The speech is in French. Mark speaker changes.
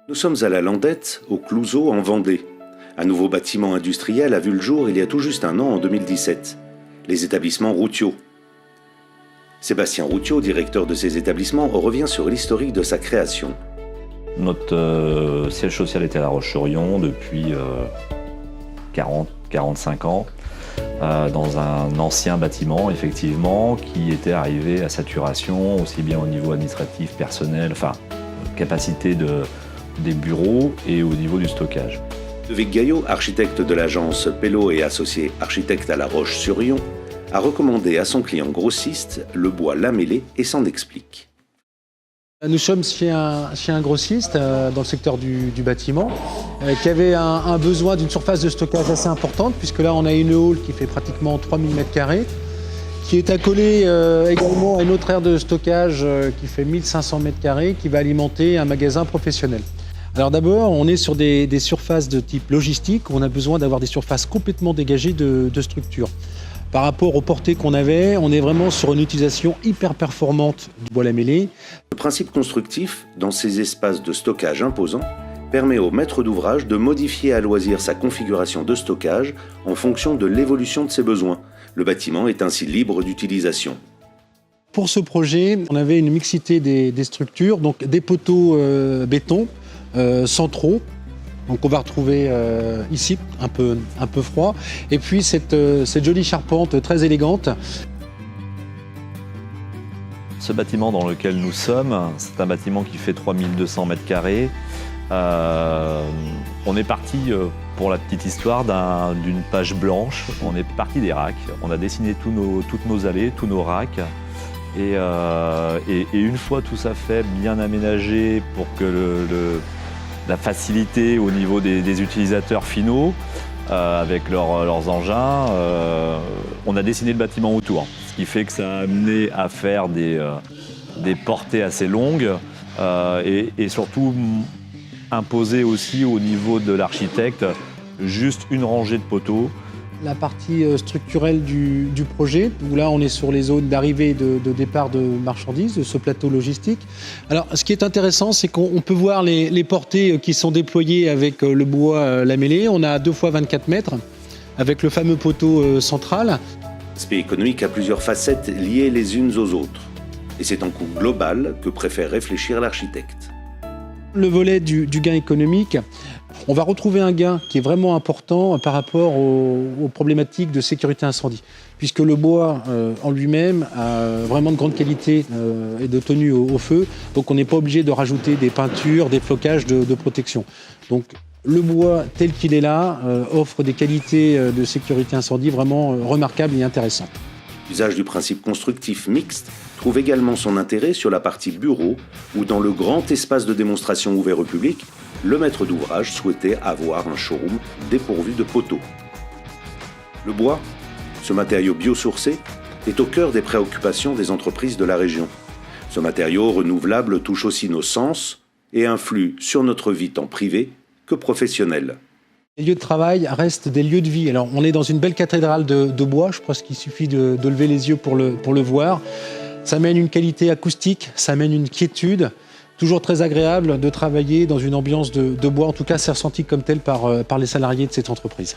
Speaker 1: Nous sommes à la Landette, au Clouseau, en Vendée. Un nouveau bâtiment industriel a vu le jour il y a tout juste un an, en 2017. Les établissements Routhiot. Sébastien Routhiot, directeur de ces établissements, revient sur l'historique de sa création.
Speaker 2: Notre siège social était à La Roche-sur-Yon depuis 40-45 ans, dans un ancien bâtiment, effectivement, qui était arrivé à saturation, aussi bien au niveau administratif, personnel, enfin, capacité des bureaux et au niveau du stockage.
Speaker 1: Ludovic Gaillot, architecte de l'agence Pello et associé architecte à La Roche-sur-Yon, a recommandé à son client grossiste le bois lamellé et s'en explique.
Speaker 3: Nous sommes chez un grossiste dans le secteur du bâtiment qui avait un besoin d'une surface de stockage assez importante, puisque là on a une hall qui fait pratiquement 3000 m², qui est accolée également à une autre aire de stockage qui fait 1500 m², qui va alimenter un magasin professionnel. Alors d'abord, on est sur des surfaces de type logistique, où on a besoin d'avoir des surfaces complètement dégagées de structure. Par rapport aux portées qu'on avait, on est vraiment sur une utilisation hyper performante du bois lamellé.
Speaker 1: Le principe constructif, dans ces espaces de stockage imposants, permet au maître d'ouvrage de modifier à loisir sa configuration de stockage en fonction de l'évolution de ses besoins. Le bâtiment est ainsi libre d'utilisation.
Speaker 3: Pour ce projet, on avait une mixité des structures, donc des poteaux béton centraux. Donc on va retrouver ici, un peu froid, et puis cette jolie charpente très élégante.
Speaker 2: Ce bâtiment dans lequel nous sommes, c'est un bâtiment qui fait 3200 m². On est parti, pour la petite histoire, d'une page blanche. On est parti des racks. On a dessiné toutes nos allées, tous nos racks. Et une fois tout ça fait, bien aménagé pour que la facilité au niveau des utilisateurs finaux, avec leurs engins, on a dessiné le bâtiment autour. Ce qui fait que ça a amené à faire des portées assez longues et surtout imposer aussi au niveau de l'architecte juste une rangée de poteaux.
Speaker 3: La partie structurelle du projet, où là on est sur les zones d'arrivée et de départ de marchandises, de ce plateau logistique. Alors ce qui est intéressant, c'est qu'on peut voir les portées qui sont déployées avec le bois lamellé. On a 2 x 24 mètres avec le fameux poteau central.
Speaker 1: L'aspect économique a plusieurs facettes liées les unes aux autres. Et c'est en coût global que préfère réfléchir l'architecte.
Speaker 3: Le volet du gain économique, on va retrouver un gain qui est vraiment important par rapport aux problématiques de sécurité incendie, puisque le bois en lui-même a vraiment de grande qualité et de tenue au feu, donc on n'est pas obligé de rajouter des peintures, des flocages de protection. Donc le bois tel qu'il est là offre des qualités de sécurité incendie vraiment remarquables et intéressantes.
Speaker 1: L'usage du principe constructif mixte trouve également son intérêt sur la partie bureau, où dans le grand espace de démonstration ouvert au public, le maître d'ouvrage souhaitait avoir un showroom dépourvu de poteaux. Le bois, ce matériau biosourcé, est au cœur des préoccupations des entreprises de la région. Ce matériau renouvelable touche aussi nos sens et influe sur notre vie tant privée que professionnelle.
Speaker 3: Les lieux de travail restent des lieux de vie. Alors, on est dans une belle cathédrale de bois, je pense qu'il suffit de lever les yeux pour le voir. Ça amène une qualité acoustique, ça amène une quiétude. Toujours très agréable de travailler dans une ambiance de bois, en tout cas c'est ressenti comme tel par les salariés de cette entreprise.